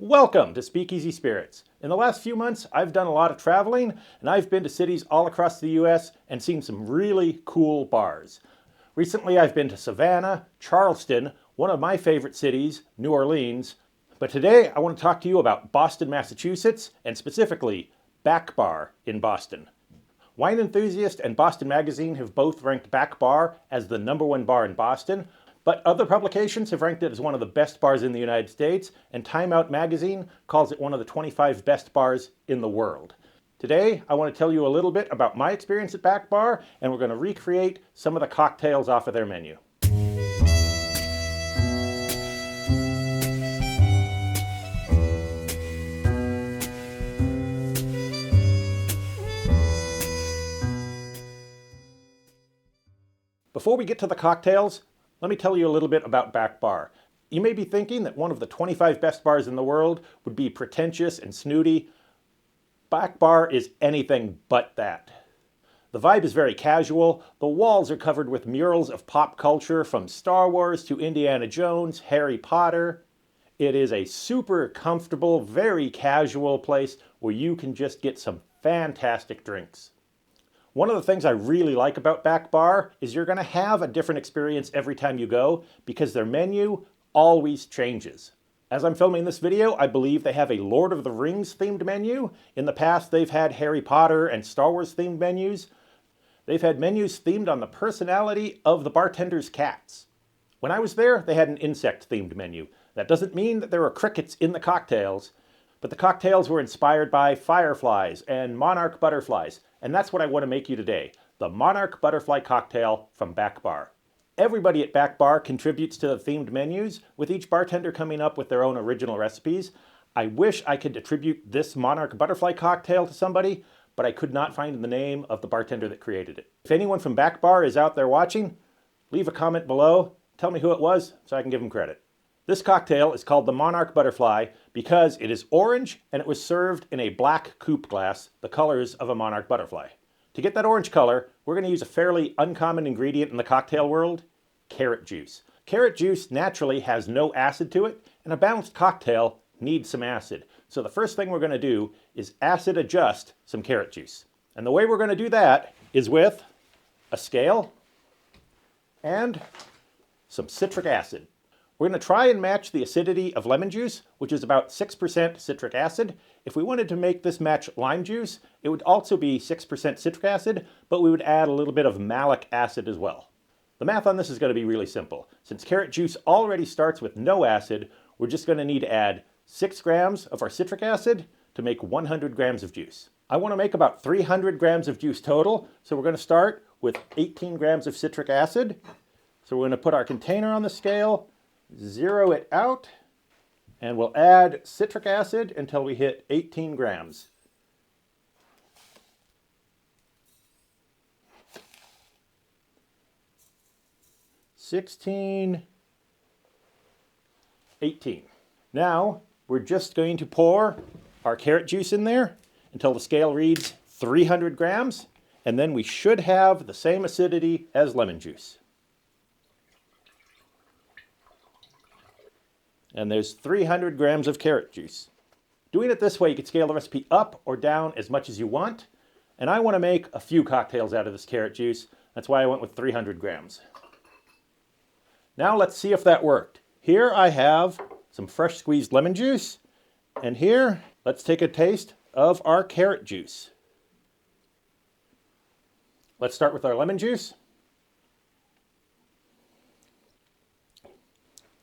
Welcome to Speakeasy Spirits. In the last few months, I've done a lot of traveling, and I've been to cities all across the US and seen some really cool bars. Recently, I've been to Savannah, Charleston, one of my favorite cities, New Orleans. But today, I want to talk to you about Boston, Massachusetts, and specifically Backbar in Boston. Wine Enthusiast and Boston Magazine have both ranked Backbar as the #1 bar in Boston, but other publications have ranked it as one of the best bars in the United States, and Time Out Magazine calls it one of the 25 best bars in the world. Today, I want to tell you a little bit about my experience at Backbar, and we're going to recreate some of the cocktails off of their menu. Before we get to the cocktails, let me tell you a little bit about Backbar. You may be thinking that one of the 25 best bars in the world would be pretentious and snooty. Backbar is anything but that. The vibe is very casual. The walls are covered with murals of pop culture from Star Wars to Indiana Jones, Harry Potter. It is a super comfortable, very casual place where you can just get some fantastic drinks. One of the things I really like about Backbar is you're going to have a different experience every time you go because their menu always changes. As I'm filming this video, I believe they have a Lord of the Rings themed menu. In the past, they've had Harry Potter and Star Wars themed menus. They've had menus themed on the personality of the bartender's cats. When I was there, they had an insect themed menu. That doesn't mean that there were crickets in the cocktails, but the cocktails were inspired by fireflies and monarch butterflies. And that's what I want to make you today, the Monarch Butterfly Cocktail from Backbar. Everybody at Backbar contributes to the themed menus, with each bartender coming up with their own original recipes. I wish I could attribute this Monarch Butterfly Cocktail to somebody, but I could not find the name of the bartender that created it. If anyone from Backbar is out there watching, leave a comment below, tell me who it was so I can give them credit. This cocktail is called the Monarch Butterfly because it is orange and it was served in a black coupe glass, the colors of a monarch butterfly. To get that orange color, we're going to use a fairly uncommon ingredient in the cocktail world, carrot juice. Carrot juice naturally has no acid to it, and a balanced cocktail needs some acid. So the first thing we're going to do is acid adjust some carrot juice. And the way we're going to do that is with a scale and some citric acid. We're going to try and match the acidity of lemon juice, which is about 6% citric acid. If we wanted to make this match lime juice, it would also be 6% citric acid, but we would add a little bit of malic acid as well. The math on this is going to be really simple. Since carrot juice already starts with no acid, we're just going to need to add 6 grams of our citric acid to make 100 grams of juice. I want to make about 300 grams of juice total, so we're going to start with 18 grams of citric acid. So we're going to put our container on the scale, zero it out, and we'll add citric acid until we hit 18 grams. $16, $18. Now we're just going to pour our carrot juice in there until the scale reads 300 grams, and then we should have the same acidity as lemon juice. And there's 300 grams of carrot juice. Doing it this way, you can scale the recipe up or down as much as you want. And I want to make a few cocktails out of this carrot juice. That's why I went with 300 grams. Now let's see if that worked. Here I have some fresh squeezed lemon juice. And here, let's take a taste of our carrot juice. Let's start with our lemon juice.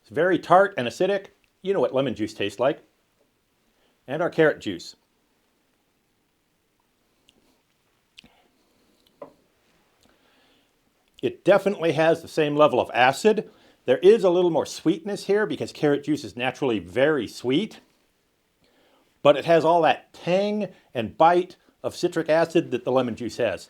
It's very tart and acidic. You know what lemon juice tastes like. And our carrot juice. It definitely has the same level of acid. There is a little more sweetness here because carrot juice is naturally very sweet. But it has all that tang and bite of citric acid that the lemon juice has.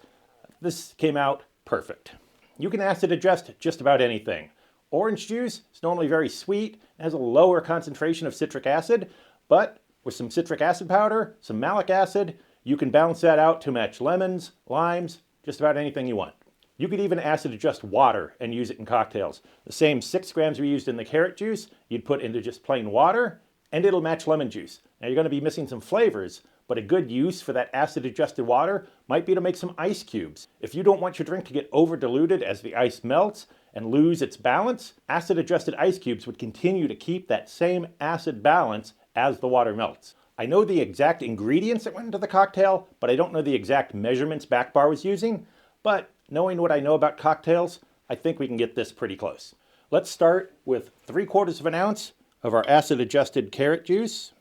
This came out perfect. You can acid adjust just about anything. Orange juice is normally very sweet and has a lower concentration of citric acid, but with some citric acid powder, some malic acid, you can balance that out to match lemons, limes, just about anything you want. You could even acid adjust water and use it in cocktails. The same 6 grams we used in the carrot juice, you'd put into just plain water, and it'll match lemon juice. Now you're going to be missing some flavors, but a good use for that acid-adjusted water might be to make some ice cubes. If you don't want your drink to get over-diluted as the ice melts and lose its balance, acid-adjusted ice cubes would continue to keep that same acid balance as the water melts. I know the exact ingredients that went into the cocktail, but I don't know the exact measurements Backbar was using. But knowing what I know about cocktails, I think we can get this pretty close. Let's start with 3/4 of an ounce of our acid-adjusted carrot juice.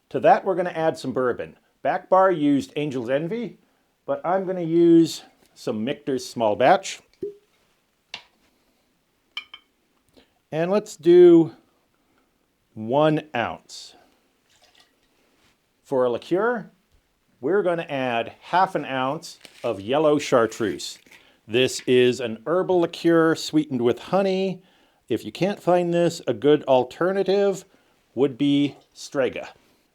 To that, we're going to add some bourbon. Backbar used Angel's Envy, but I'm going to use some Michter's Small Batch. And let's do 1 ounce. For a liqueur, we're going to add 1/2 ounce of yellow chartreuse. This is an herbal liqueur sweetened with honey. If you can't find this, a good alternative would be Strega.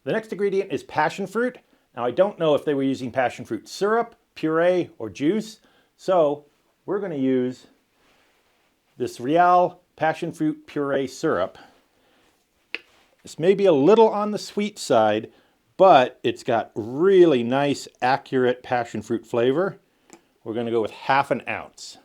The next ingredient is passion fruit. Now I don't know if they were using passion fruit syrup, puree, or juice, so we're going to use this Real passion fruit puree syrup. This may be a little on the sweet side, but it's got really nice, accurate passion fruit flavor. We're going to go with 1/2 ounce.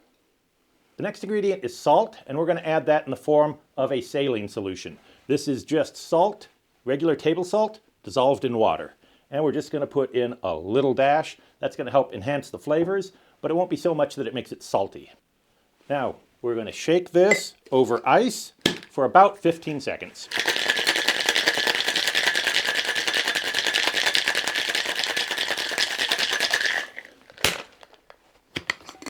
The next ingredient is salt, and we're going to add that in the form of a saline solution. This is just salt, regular table salt, dissolved in water. And we're just going to put in a little dash. That's going to help enhance the flavors, but it won't be so much that it makes it salty. Now, we're going to shake this over ice for about 15 seconds.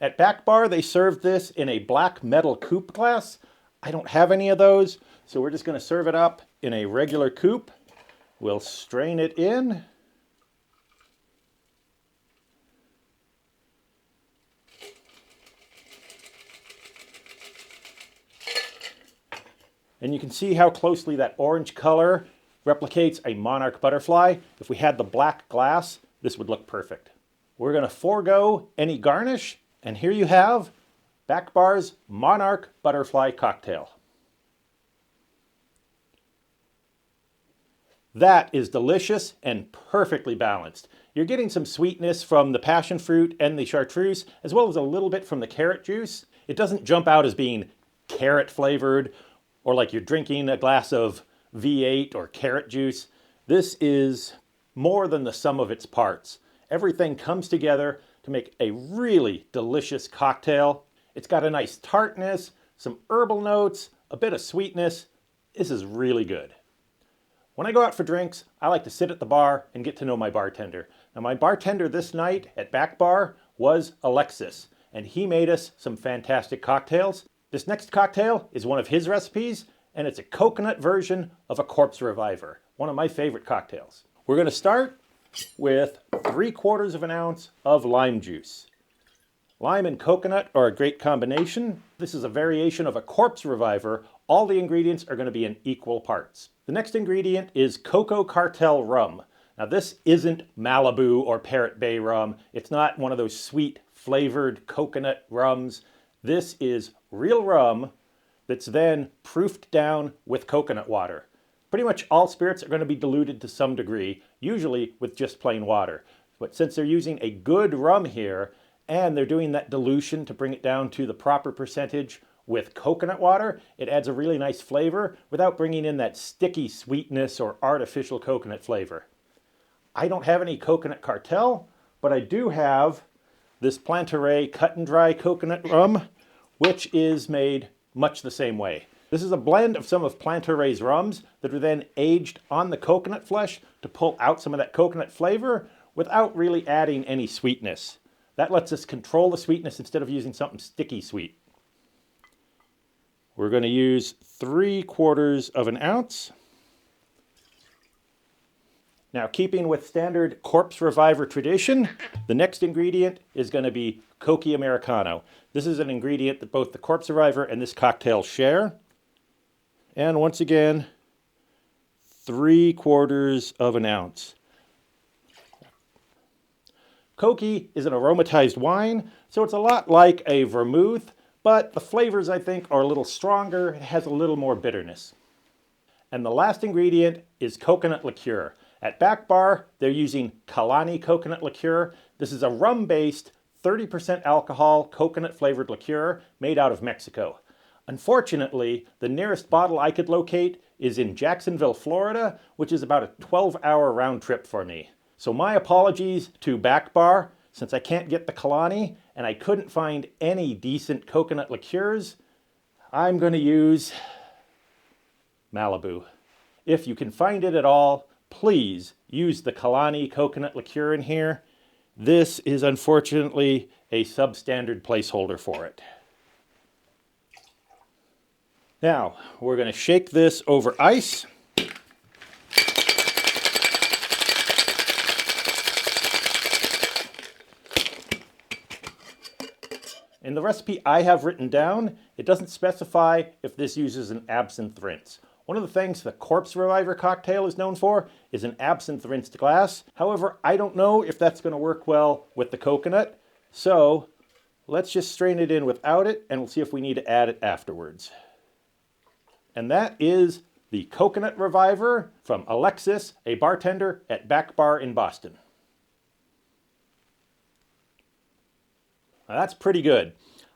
At Backbar, they served this in a black metal coupe glass. I don't have any of those, so we're just going to serve it up in a regular coupe. We'll strain it in. And you can see how closely that orange color replicates a Monarch butterfly. If we had the black glass, this would look perfect. We're going to forego any garnish, and here you have Backbar's Monarch Butterfly Cocktail. That is delicious and perfectly balanced. You're getting some sweetness from the passion fruit and the chartreuse, as well as a little bit from the carrot juice. It doesn't jump out as being carrot flavored, or like you're drinking a glass of V8 or carrot juice. This is more than the sum of its parts. Everything comes together to make a really delicious cocktail. It's got a nice tartness, some herbal notes, a bit of sweetness. This is really good. When I go out for drinks, I like to sit at the bar and get to know my bartender. Now, my bartender this night at Backbar was Alexis, and he made us some fantastic cocktails. This next cocktail is one of his recipes, and it's a coconut version of a corpse reviver, one of my favorite cocktails. We're going to start with 3/4 of an ounce of lime juice. Lime and coconut are a great combination. This is a variation of a corpse reviver. All the ingredients are going to be in equal parts. The next ingredient is Cocoa Cartel rum. Now this isn't Malibu or Parrot Bay rum. It's not one of those sweet flavored coconut rums. This is real rum that's then proofed down with coconut water. Pretty much all spirits are going to be diluted to some degree, usually with just plain water. But since they're using a good rum here, and they're doing that dilution to bring it down to the proper percentage with coconut water, it adds a really nice flavor without bringing in that sticky sweetness or artificial coconut flavor. I don't have any Coconut Cartel, but I do have this Plantaray cut and dry coconut rum, which is made much the same way. This is a blend of some of Plantaray's rums that are then aged on the coconut flesh to pull out some of that coconut flavor without really adding any sweetness. That lets us control the sweetness instead of using something sticky sweet. We're going to use 3/4 of an ounce. Now, keeping with standard corpse reviver tradition, the next ingredient is going to be Coca Americano. This is an ingredient that both the corpse reviver and this cocktail share. And once again, 3/4 of an ounce. Coca is an aromatized wine, so it's a lot like a vermouth, but the flavors I think are a little stronger. It has a little more bitterness. And the last ingredient is coconut liqueur. At Backbar, they're using Kalani coconut liqueur. This is a rum-based, 30% alcohol, coconut-flavored liqueur made out of Mexico. Unfortunately, the nearest bottle I could locate is in Jacksonville, Florida, which is about a 12-hour round trip for me. So my apologies to Backbar, since I can't get the Kalani and I couldn't find any decent coconut liqueurs, I'm going to use Malibu. If you can find it at all, please use the Kalani coconut liqueur in here. This is unfortunately a substandard placeholder for it. Now, we're going to shake this over ice. In the recipe I have written down, it doesn't specify if this uses an absinthe rinse. One of the things the Corpse Reviver cocktail is known for is an absinthe rinsed glass. However, I don't know if that's going to work well with the coconut. So let's just strain it in without it and we'll see if we need to add it afterwards. And that is the Coconut Reviver from Alexis, a bartender at Backbar in Boston. Now that's pretty good.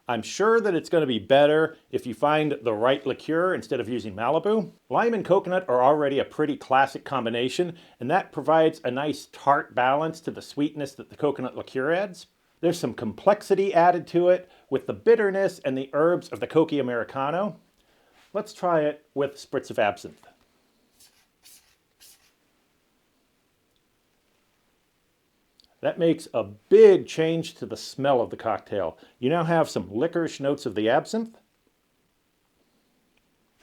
I'm sure that it's going to be better if you find the right liqueur instead of using Malibu. Lime and coconut are already a pretty classic combination, and that provides a nice tart balance to the sweetness that the coconut liqueur adds. There's some complexity added to it with the bitterness and the herbs of the Coca Americano. Let's try it with a spritz of absinthe. That makes a big change to the smell of the cocktail. You now have some licorice notes of the absinthe.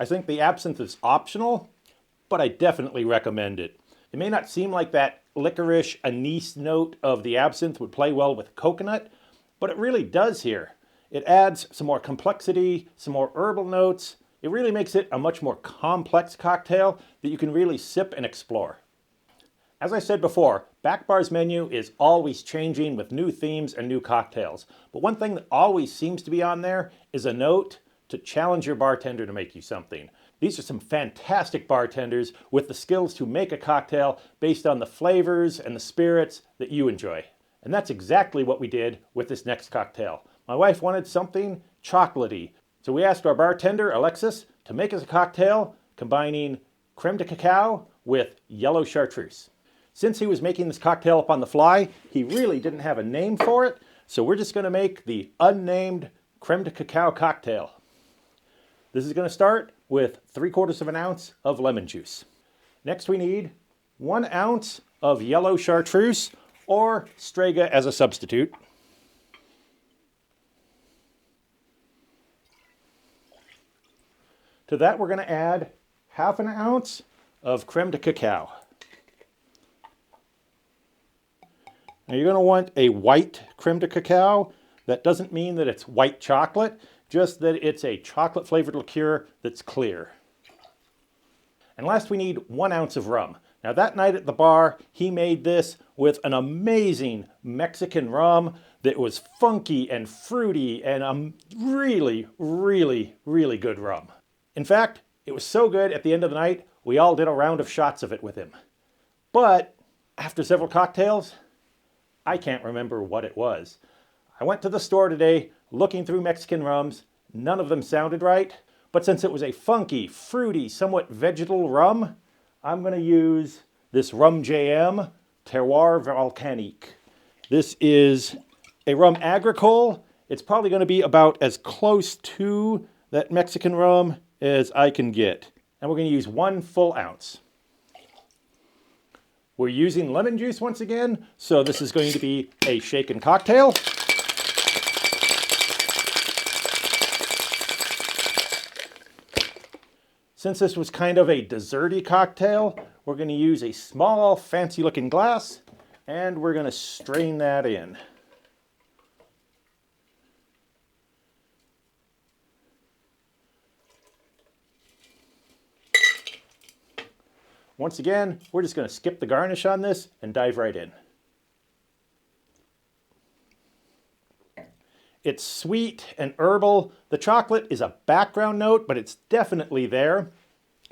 I think the absinthe is optional, but I definitely recommend it. It may not seem like that licorice anise note of the absinthe would play well with coconut, but it really does here. It adds some more complexity, some more herbal notes. It really makes it a much more complex cocktail that you can really sip and explore. As I said before, Backbar's menu is always changing with new themes and new cocktails. But one thing that always seems to be on there is a note to challenge your bartender to make you something. These are some fantastic bartenders with the skills to make a cocktail based on the flavors and the spirits that you enjoy. And that's exactly what we did with this next cocktail. My wife wanted something chocolatey. So we asked our bartender, Alexis, to make us a cocktail combining creme de cacao with yellow chartreuse. Since he was making this cocktail up on the fly, he really didn't have a name for it, so we're just going to make the unnamed creme de cacao cocktail. This is going to start with 3/4 ounce of lemon juice. Next we need 1 ounce of yellow chartreuse, or Strega as a substitute. To that we're going to add 1/2 ounce of creme de cacao. Now you're going to want a white creme de cacao. That doesn't mean that it's white chocolate, just that it's a chocolate flavored liqueur that's clear. And last we need 1 ounce of rum. Now that night at the bar, he made this with an amazing Mexican rum that was funky and fruity and a really, really, really good rum. In fact, it was so good at the end of the night, we all did a round of shots of it with him. But after several cocktails, I can't remember what it was. I went to the store today looking through Mexican rums. None of them sounded right. But since it was a funky, fruity, somewhat vegetal rum, I'm going to use this Rum JM Terroir Volcanique. This is a rum agricole. It's probably going to be about as close to that Mexican rum as I can get. And we're going to use 1 full ounce. We're using lemon juice once again, so this is going to be a shaken cocktail. Since this was kind of a desserty cocktail, we're going to use a small, fancy-looking glass, and we're going to strain that in. Once again, we're just going to skip the garnish on this and dive right in. It's sweet and herbal. The chocolate is a background note, but it's definitely there.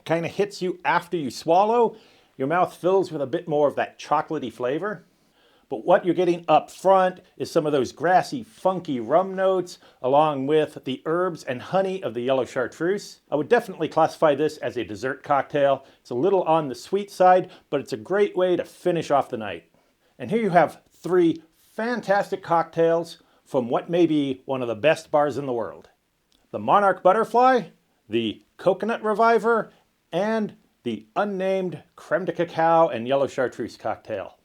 Kind of hits you after you swallow. Your mouth fills with a bit more of that chocolatey flavor. But what you're getting up front is some of those grassy, funky rum notes, along with the herbs and honey of the yellow chartreuse. I would definitely classify this as a dessert cocktail. It's a little on the sweet side, but it's a great way to finish off the night. And here you have 3 fantastic cocktails from what may be one of the best bars in the world. The Monarch Butterfly, the Coconut Reviver, and the unnamed Creme de Cacao and Yellow Chartreuse cocktail.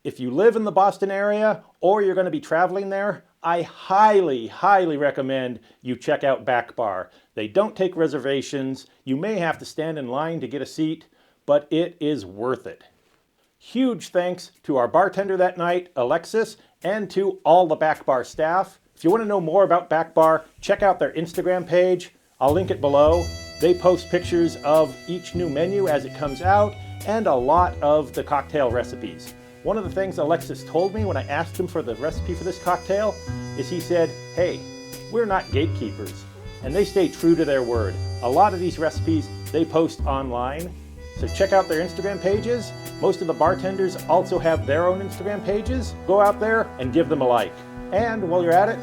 If you live in the Boston area or you're going to be traveling there, I highly, highly recommend you check out Backbar. They don't take reservations. You may have to stand in line to get a seat, but it is worth it. Huge thanks to our bartender that night, Alexis, and to all the Backbar staff. If you want to know more about Backbar, check out their Instagram page. I'll link it below. They post pictures of each new menu as it comes out and a lot of the cocktail recipes. One of the things Alexis told me when I asked him for the recipe for this cocktail is he said, hey, we're not gatekeepers. And they stay true to their word. A lot of these recipes they post online. So check out their Instagram pages. Most of the bartenders also have their own Instagram pages. Go out there and give them a like. And while you're at it,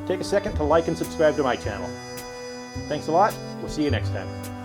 take a second to like and subscribe to my channel. Thanks a lot. We'll see you next time.